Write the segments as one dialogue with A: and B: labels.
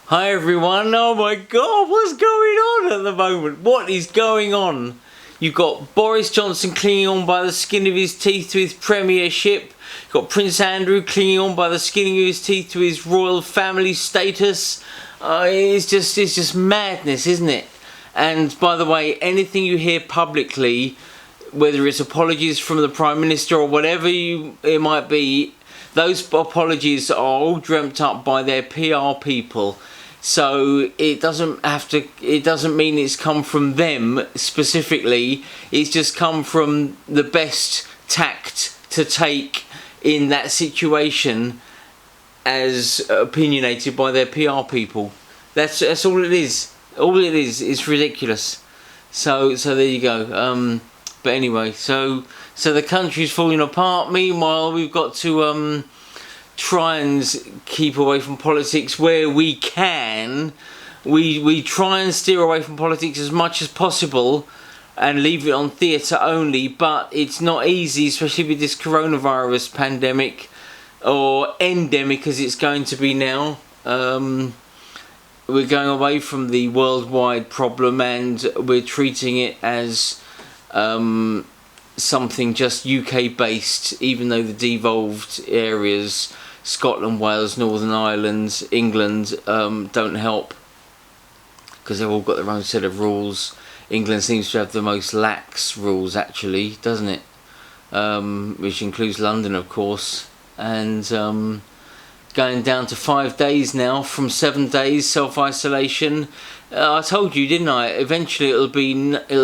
A: Hi everyone, oh my god, what's going on at the moment? What is going on? You've got Boris Johnson clinging on by the skin of his teeth to his premiership. You've got Prince Andrew clinging on by the skin of his teeth to his royal family status. It's just madness, isn't it? And by the way, anything you hear publicly, whether it's apologies from the Prime Minister or whatever it might be, those apologies are all dreamt up by their PR people. So it doesn't mean it's come from them specifically. It's just come from the best tact to take in that situation, as opinionated by their PR people. That's all it is. All it is. It's ridiculous. So there you go. But anyway, so the country's falling apart. Meanwhile, we've got to try and keep away from politics where we can. We try and steer away from politics as much as possible and leave it on theatre only, but it's not easy, especially with this coronavirus pandemic, or endemic as it's going to be now. We're going away from the worldwide problem and we're treating it as something just UK based, even though the devolved areas, Scotland, Wales, Northern Ireland, England, don't help, because they've all got their own set of rules. England seems to have the most lax rules, actually, doesn't it? Which includes London, of course, and going down to 5 days now from 7 days self-isolation. I told you, didn't I? Eventually it'll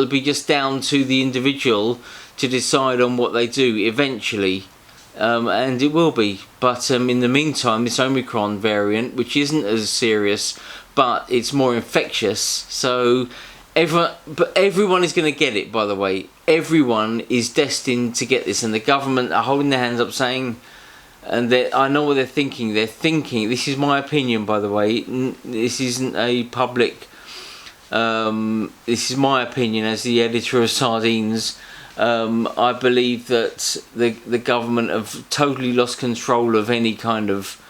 A: be just down to the individual to decide on what they do eventually, and it will be. But in the meantime, this Omicron variant, which isn't as serious but it's more infectious, so everyone is going to get it. By the way, everyone is destined to get this, and the government are holding their hands up saying, and I know what they're thinking. They're thinking, this is my opinion, by the way, this isn't a public, this is my opinion as the editor of Sardines. I believe that the government have totally lost control of any kind of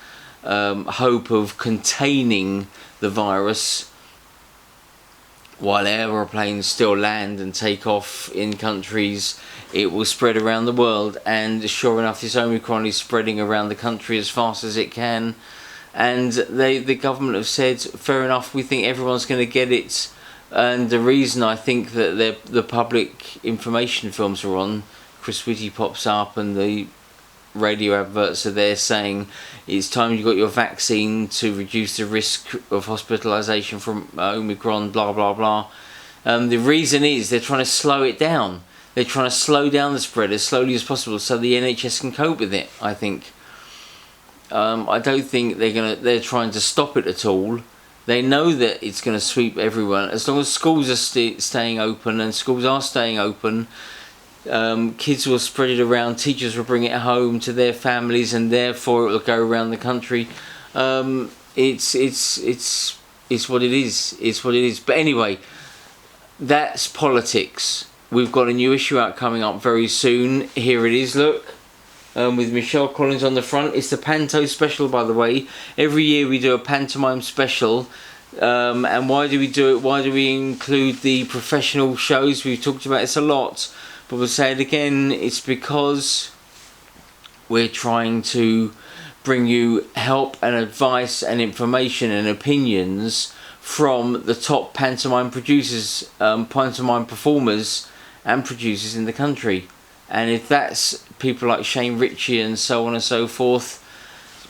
A: hope of containing the virus, while aeroplanes still land and take off in countries. It will spread around the world, and sure enough, this Omicron is spreading around the country as fast as it can. And the government have said, fair enough, we think everyone's going to get it. And the reason I think that the public information films are on, Chris Whitty pops up and the radio adverts are there saying it's time you got your vaccine to reduce the risk of hospitalisation from Omicron, blah blah blah. The reason is they're trying to slow it down. They're trying to slow down the spread as slowly as possible so the NHS can cope with it, I think. I don't think they're trying to stop it at all. They know that it's going to sweep everyone. As long as schools are staying open, and schools are staying open, kids will spread it around, teachers will bring it home to their families, and therefore it will go around the country. It's what it is. It's what it is. But anyway, that's politics. We've got a new issue out coming up very soon. Here it is, look. With Michelle Collins on the front. It's the Panto special, by the way. Every year we do a pantomime special. And why do we do it? Why do we include the professional shows? We've talked about this a lot, but we'll say it again. It's because we're trying to bring you help and advice and information and opinions from the top pantomime producers, pantomime performers and producers in the country. And if that's people like Shane Ritchie and so on and so forth,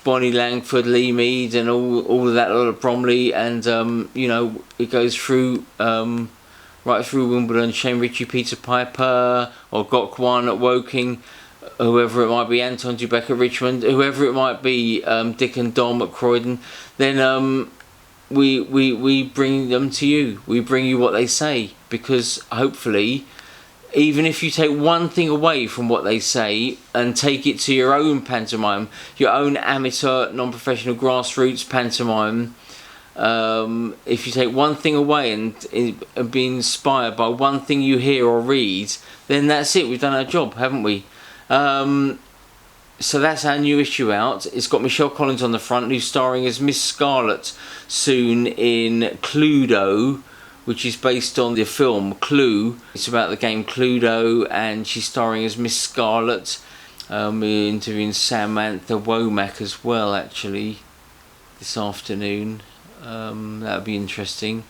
A: Bonnie Langford, Lee Mead, and all of that lot of Bromley, and it goes through right through Wimbledon. Shane Ritchie, Peter Piper, or Gok Wan at Woking, whoever it might be, Anton Dubek at Richmond, whoever it might be, Dick and Dom at Croydon. Then we bring them to you. We bring you what they say, because hopefully, even if you take one thing away from what they say and take it to your own pantomime, your own amateur, non-professional, grassroots pantomime, if you take one thing away and be inspired by one thing you hear or read, then that's it. We've done our job, haven't we? So that's our new issue out. It's got Michelle Collins on the front, who's starring as Miss Scarlet soon in Cluedo, which is based on the film Clue. It's about the game Cluedo, and she's starring as Miss Scarlet. We're interviewing Samantha Womack as well, actually, this afternoon. That'll be interesting.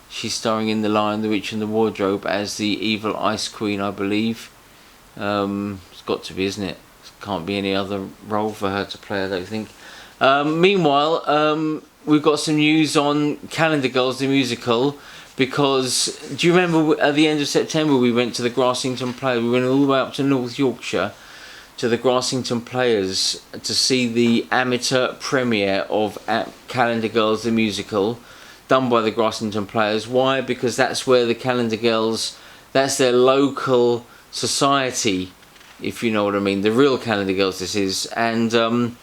A: She's starring in The Lion, the Witch and the Wardrobe as the evil Ice Queen, I believe. It's got to be, isn't it? Can't be any other role for her to play, I don't think. Meanwhile, we've got some news on Calendar Girls, the musical, because do you remember at the end of September we went to the Grassington Players? We went all the way up to North Yorkshire to the Grassington Players to see the amateur premiere of Calendar Girls, the musical, done by the Grassington Players. Why? Because that's where the Calendar Girls, that's their local society, if you know what I mean, the real Calendar Girls this is. And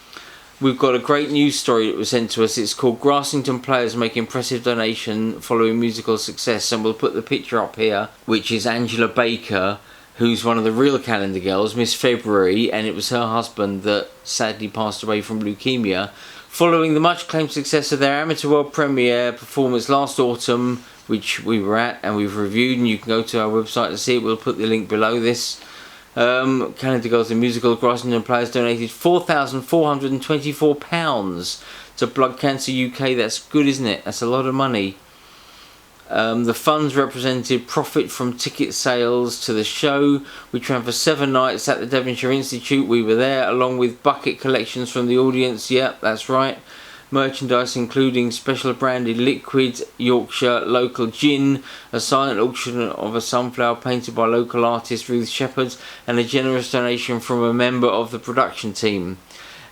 A: we've got a great news story that was sent to us. It's called Grassington Players Make Impressive Donation Following Musical Success, and we'll put the picture up here, which is Angela Baker, who's one of the real Calendar Girls, Miss February, and it was her husband that sadly passed away from leukemia following the much acclaimed success of their amateur world premiere performance last autumn, which we were at and we've reviewed, and you can go to our website to see it. We'll put the link below this. Calendar Girls, the musical, Grassington Players donated £4,424 to Blood Cancer UK. That's good, isn't it? That's a lot of money. The funds represented profit from ticket sales to the show, which ran for 7 nights at the Devonshire Institute. We were there, along with bucket collections from the audience. Yep, that's right. Merchandise including special branded liquid, Yorkshire local gin, a silent auction of a sunflower painted by local artist Ruth Shepherd, and a generous donation from a member of the production team.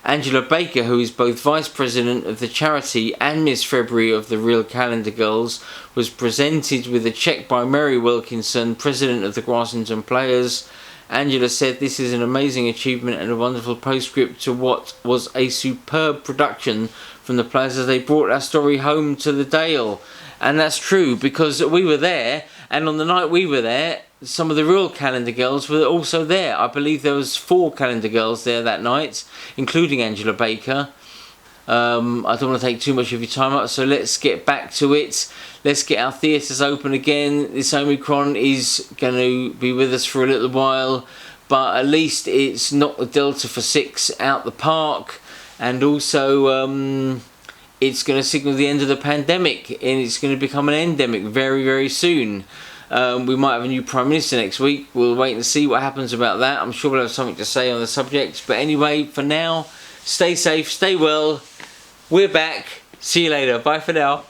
A: Angela Baker, who is both Vice President of the charity and Miss February of the Real Calendar Girls, was presented with a cheque by Mary Wilkinson, President of the Grassington Players. Angela said, "This is an amazing achievement and a wonderful postscript to what was a superb production from the players as they brought our story home to the Dale." And that's true, because we were there, and on the night we were there, some of the real Calendar Girls were also there. I believe there was 4 Calendar Girls there that night, including Angela Baker. I don't want to take too much of your time up, so let's get back to it. Let's get our theatres open again. This Omicron is going to be with us for a little while, but at least it's knocked the Delta for 6 out the park, and also it's going to signal the end of the pandemic, and it's going to become an endemic very, very soon. We might have a new Prime Minister next week. We'll wait and see what happens about that. I'm sure we'll have something to say on the subject. But anyway, for now, stay safe, stay well. We're back. See you later. Bye for now.